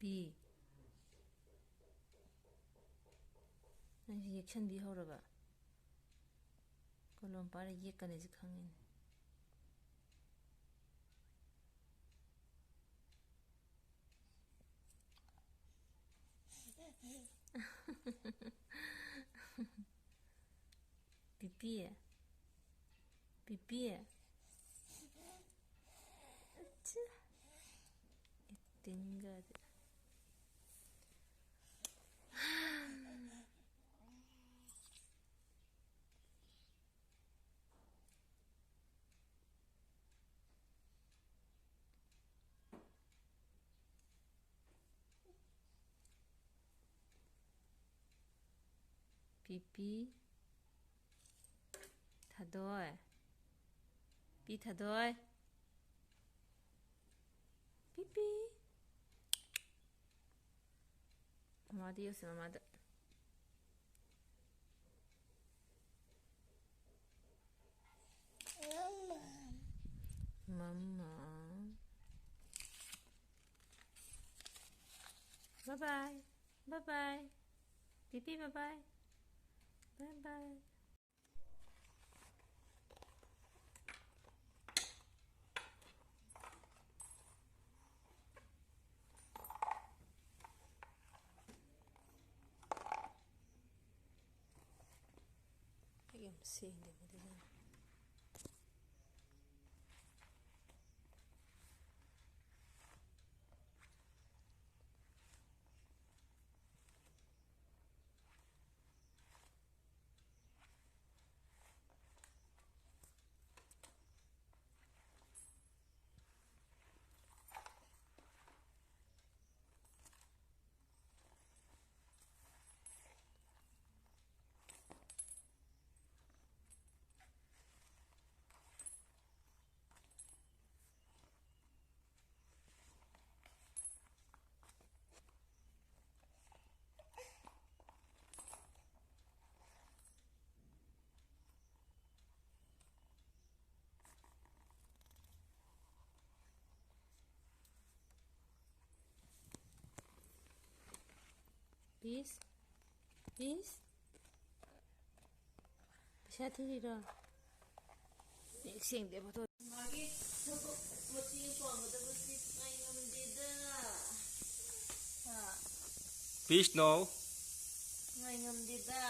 ꯄꯤ ꯅꯪꯁꯤ ꯌꯦꯛꯁꯟꯕꯤ ꯍꯧꯔꯕ ꯀꯣꯂꯣꯝ ꯄꯥꯔ ꯌꯦꯛꯀꯅꯤꯁꯤ ꯈꯪꯉꯤꯅꯦ ꯄꯤꯄꯤ ꯄꯤꯄꯤ ꯇꯤꯟꯒꯗꯤ ꯄꯤꯄꯤ ꯊꯥꯗꯣꯏ ꯄꯤ ꯊꯥꯗꯣꯏ ꯄꯤꯄꯤ ꯃꯃꯥꯗ ꯌꯦꯡꯁꯤ ꯃꯃꯥꯗ ꯃꯃꯥ bye bye bye bye pipi bye bye bye bye I'm seeing them with them. Peace, peace. Bisa tidur. Mixing deh betul. Lagi, mesti tuang betul mesti main ngamdida. Fish no. Main ngamdida.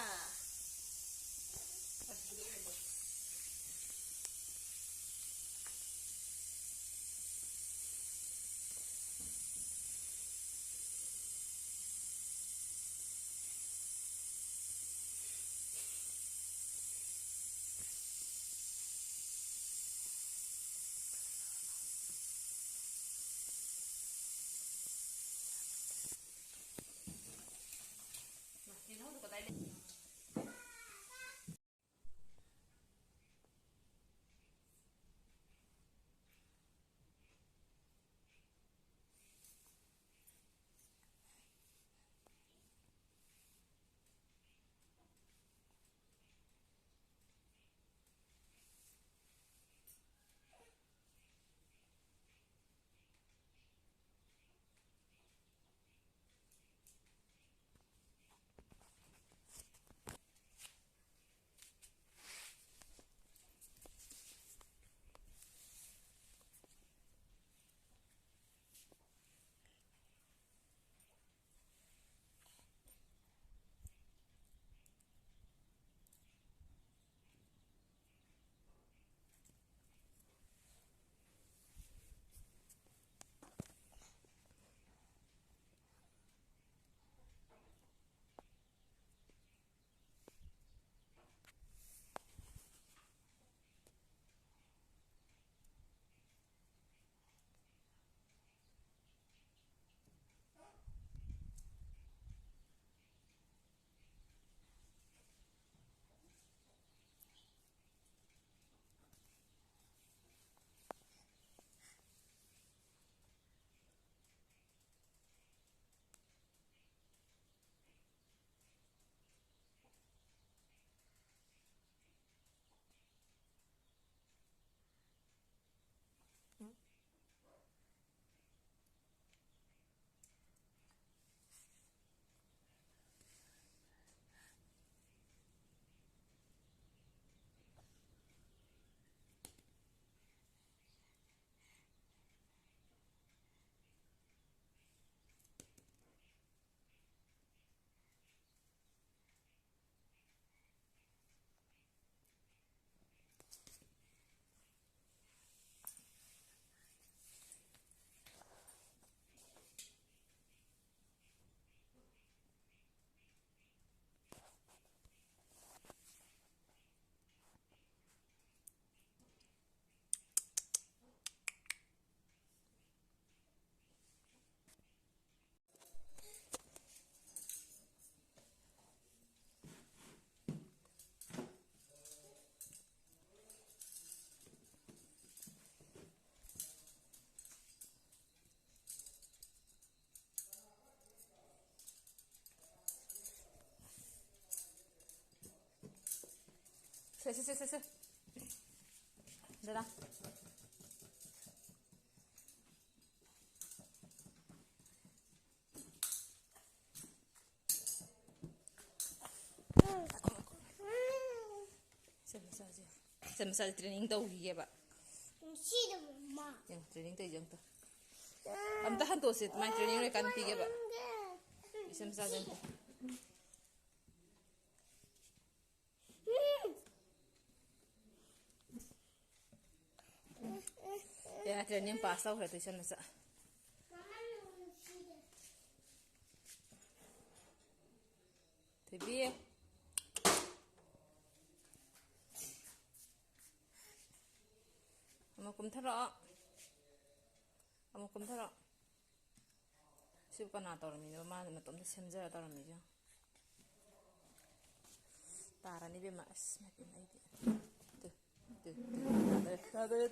세. 내라. Sẽ massage training tꯧꯈꯤꯒꯦꯕ ꯌꯦꯡ training ꯇꯧꯏꯁꯦ ꯑꯝꯇ ꯍꯟꯗꯣꯛꯁꯤ ꯃꯥꯏ training ꯂꯣꯏꯀꯥꯟ ꯄꯤꯒꯦꯕ ꯏꯁꯦ massage ꯑꯝꯇ ꯌꯥ training pass ꯇꯧꯈ꯭ꯔꯦ tuition ꯃꯆꯥ ꯊꯣꯏꯕꯤ ꯑꯃꯨꯛ ꯀꯨꯝꯊꯔꯛꯑꯣ ꯁꯤꯕꯨ ꯀꯅꯥ ꯇꯧꯔꯝꯃꯤꯅꯣ ꯃꯥꯅ ꯃꯇꯣꯝꯇ ꯁꯦꯝꯖꯔ ꯇꯧꯔꯝꯃꯤꯁꯦ ꯇꯥꯔꯅꯤ ꯏꯕꯦꯝꯃ ꯑꯁ ꯃꯄꯤꯟ ꯑꯩꯗꯤ ꯇꯥꯗꯔꯦ